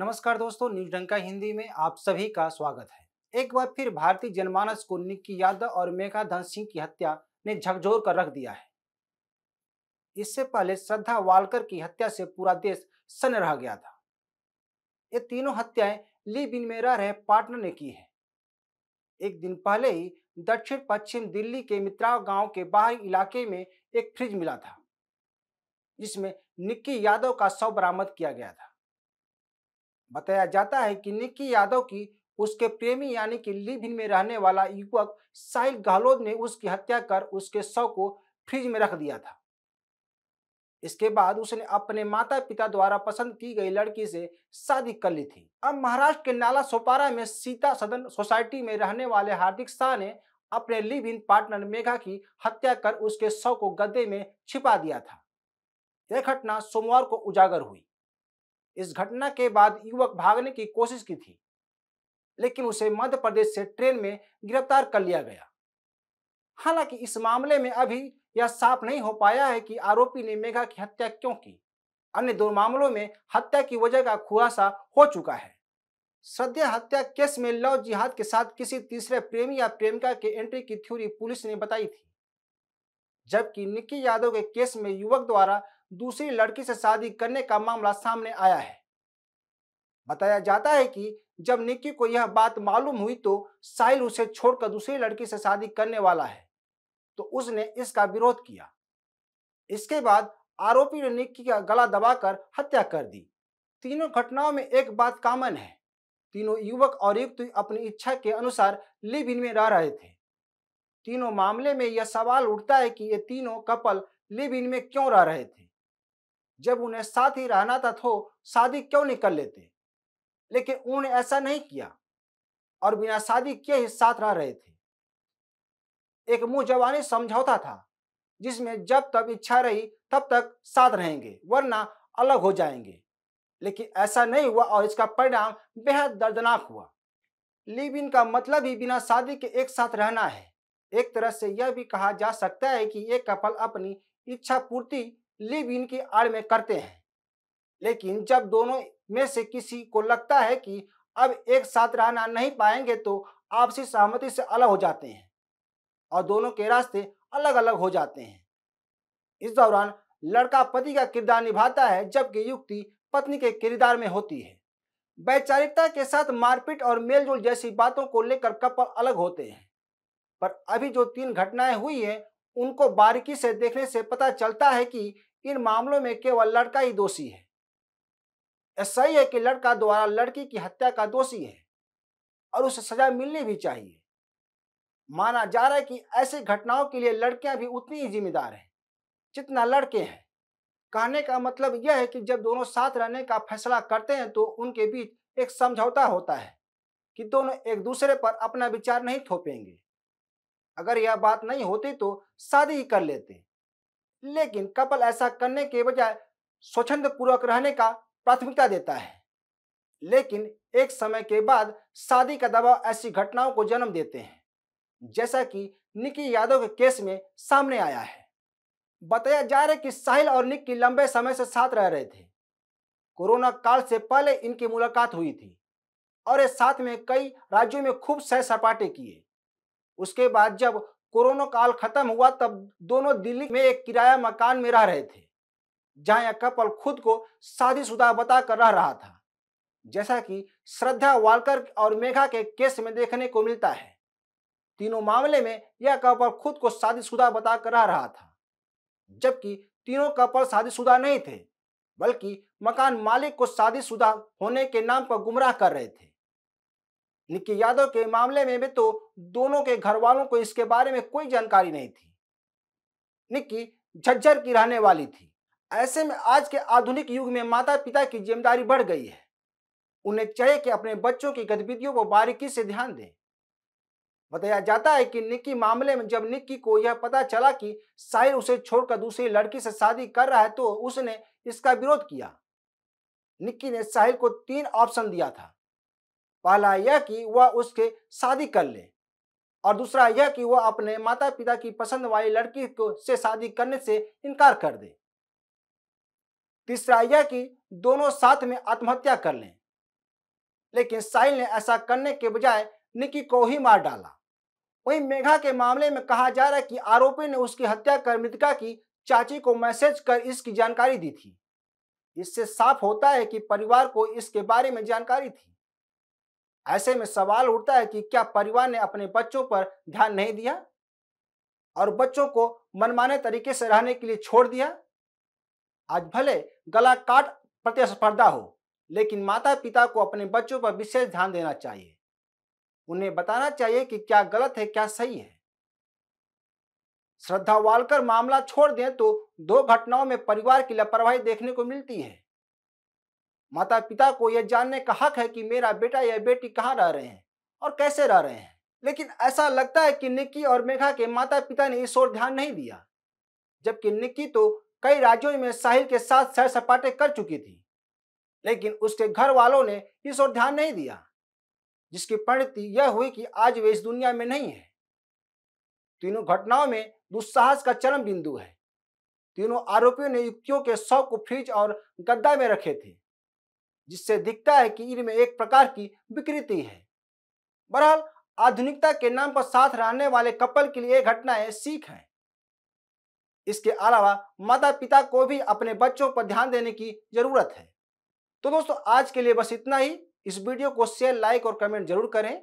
नमस्कार दोस्तों, न्यूज डंका हिंदी में आप सभी का स्वागत है। एक बार फिर भारतीय जनमानस को निक्की यादव और मेघा धन सिंह की हत्या ने झकझोर कर रख दिया है। इससे पहले श्रद्धा वालकर की हत्या से पूरा देश सन्न रह गया था। ये तीनों हत्याएं लिव इन में रह रहे पार्टनर ने की है। एक दिन पहले ही दक्षिण पश्चिम दिल्ली के मित्राव गांव के बाहरी इलाके में एक फ्रिज मिला था, जिसमें निक्की यादव का शव बरामद किया गया था। बताया जाता है कि निक्की यादव की उसके प्रेमी यानी कि लिव इन में रहने वाला युवक साहिल गहलोत ने उसकी हत्या कर उसके शव को फ्रिज में रख दिया था। इसके बाद उसने अपने माता पिता द्वारा पसंद की गई लड़की से शादी कर ली थी। अब महाराष्ट्र के नाला सोपारा में सीता सदन सोसाइटी में रहने वाले हार्दिक शाह ने अपने लिव इन पार्टनर मेघा की हत्या कर उसके शव को गड्ढे में छिपा दिया था। यह घटना सोमवार को उजागर हुई। इस घटना के बाद युवक भागने की कोशिश की थी, लेकिन उसे मध्य प्रदेश से ट्रेन में गिरफ्तार कर लिया गया। हालांकि इस मामले में अभी यह साफ नहीं हो पाया है कि आरोपी ने मेघा की हत्या क्यों की। अन्य दो मामलों में हत्या की वजह का खुलासा हो चुका है। श्रद्धा हत्या केस में लव जिहाद के साथ किसी तीसरे प्रेमी या प्रेमिका के एंट्री की थ्योरी पुलिस ने बताई थी, जबकि निक्की यादव के केस में युवक द्वारा दूसरी लड़की से शादी करने का मामला सामने आया है। बताया जाता है कि जब निक्की को यह बात मालूम हुई तो साहिल उसे छोड़कर दूसरी लड़की से शादी करने वाला है, तो उसने इसका विरोध किया। इसके बाद आरोपी ने निक्की का गला दबाकर हत्या कर दी। तीनों घटनाओं में एक बात कॉमन है, तीनों युवक और युवती अपनी इच्छा के अनुसार लिव इन में रह रहे थे। तीनों मामले में यह सवाल उठता है कि ये तीनों कपल लिव इन में क्यों रह रहे थे। जब उन्हें साथ ही रहना था तो शादी क्यों नहीं कर लेते, लेकिन उन्होंने ऐसा नहीं किया और बिना शादी किए ही साथ रह रहे थे। एक मुंह जबानी समझौता था, जिसमें जब तक इच्छा रही तब तक साथ रहेंगे वरना अलग हो जाएंगे, लेकिन ऐसा नहीं हुआ और इसका परिणाम बेहद दर्दनाक हुआ। लिव इन का मतलब ही बिना शादी के एक साथ रहना है। एक तरह से यह भी कहा जा सकता है कि एक कपल अपनी इच्छा पूर्ति लिव इन की आड़ में करते हैं, लेकिन जब दोनों में से किसी को लगता है कि अब एक साथ रहना नहीं पाएंगे तो आपसी सहमति से अलग हो जाते हैं और दोनों के रास्ते अलग अलग हो जाते हैं। इस दौरान लड़का पति का किरदार निभाता है, जबकि युवती पत्नी के किरदार में होती है। वैचारिकता के साथ मारपीट और मेलजोल जैसी बातों को लेकर कपल अलग होते हैं, पर अभी जो तीन घटनाएं हुई हैं उनको बारीकी से देखने से पता चलता है कि इन मामलों में केवल लड़का ही दोषी है। ऐसा ही है कि लड़का द्वारा लड़की की हत्या का दोषी है और उसे सजा मिलनी भी चाहिए। माना जा रहा है कि ऐसी घटनाओं के लिए लड़कियां भी उतनी ही जिम्मेदार हैं जितना लड़के हैं। कहने का मतलब यह है कि जब दोनों साथ रहने का फैसला करते हैं तो उनके बीच एक समझौता होता है कि दोनों एक दूसरे पर अपना विचार नहीं थोपेंगे। अगर यह बात नहीं होती तो शादी ही कर लेते, लेकिन कपल ऐसा करने के बजाय स्वच्छंद पूर्वक रहने का प्राथमिकता देता है। लेकिन एक समय के बाद शादी का दबाव ऐसी घटनाओं को जन्म देते हैं, जैसा कि निक्की यादव के केस में सामने आया है। बताया जा रहा है कि साहिल और निक्की लंबे समय से साथ रह रहे थे। कोरोना काल से पहले इनकी मुलाकात हुई थी और ये साथ में कई राज्यों में खूब सैर सपाटे किए। उसके बाद जब कोरोना काल खत्म हुआ तब दोनों दिल्ली में एक किराया मकान में रह रहे थे, जहां यह कपल खुद को शादीशुदा बताकर रह रहा था, जैसा कि श्रद्धा वालकर और मेघा के केस में देखने को मिलता है। तीनों मामले में यह कपल खुद को शादीशुदा बताकर रह रहा था, जबकि तीनों कपल शादीशुदा नहीं थे, बल्कि मकान मालिक को शादीशुदा होने के नाम पर गुमराह कर रहे थे। निक्की यादव के मामले में भी तो दोनों के घर वालों को इसके बारे में कोई जानकारी नहीं थी। निक्की झज्जर की रहने वाली थी। ऐसे में आज के आधुनिक युग में माता पिता की जिम्मेदारी बढ़ गई है। उन्हें चाहिए कि अपने बच्चों की गतिविधियों पर बारीकी से ध्यान दें। बताया जाता है कि निक्की मामले में जब निक्की को यह पता चला कि साहिल उसे छोड़कर दूसरी लड़की से शादी कर रहा है तो उसने इसका विरोध किया। निक्की ने साहिल को तीन ऑप्शन दिया था। पहला यह कि वह उसके शादी कर ले और दूसरा यह कि वह अपने माता पिता की पसंद वाली लड़की को से शादी करने से इनकार कर दे। तीसरा यह कि दोनों साथ में आत्महत्या कर लें लेकिन साहिल ने ऐसा करने के बजाय निक्की को ही मार डाला। वहीं मेघा के मामले में कहा जा रहा है कि आरोपी ने उसकी हत्या कर मृतका की चाची को मैसेज कर इसकी जानकारी दी थी। इससे साफ होता है कि परिवार को इसके बारे में जानकारी थी। ऐसे में सवाल उठता है कि क्या परिवार ने अपने बच्चों पर ध्यान नहीं दिया और बच्चों को मनमाने तरीके से रहने के लिए छोड़ दिया। आज भले गला काट प्रतिस्पर्धा हो, लेकिन माता पिता को अपने बच्चों पर विशेष ध्यान देना चाहिए। उन्हें बताना चाहिए कि क्या गलत है क्या सही है। श्रद्धा वालकर मामला छोड़ दें तो दो घटनाओं में परिवार की लापरवाही देखने को मिलती है। माता पिता को यह जानने का हक है कि मेरा बेटा या बेटी कहाँ रह रहे हैं और कैसे रह रहे हैं, लेकिन ऐसा लगता है कि निक्की और मेघा के माता पिता ने इस ओर ध्यान नहीं दिया। जबकि निक्की तो कई राज्यों में साहिल के साथ सैर सपाटे कर चुकी थी, लेकिन उसके घर वालों ने इस ओर ध्यान नहीं दिया, जिसकी परिणति यह हुई कि आज वे इस दुनिया में नहीं है। तीनों घटनाओं में दुस्साहस का चरम बिंदु है। तीनों आरोपियों ने युवतियों के शव को फ्रिज और गद्दा में रखे थे, जिससे दिखता है कि इनमें एक प्रकार की विकृति है। बहरहाल आधुनिकता के नाम पर साथ रहने वाले कपल के लिए ये घटनाएं सीख हैं। इसके अलावा माता पिता को भी अपने बच्चों पर ध्यान देने की जरूरत है। तो दोस्तों आज के लिए बस इतना ही। इस वीडियो को शेयर, लाइक और कमेंट जरूर करें।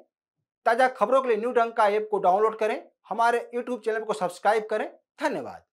ताज़ा खबरों के लिए न्यू डंका ऐप को डाउनलोड करें। हमारे यूट्यूब चैनल को सब्सक्राइब करें। धन्यवाद।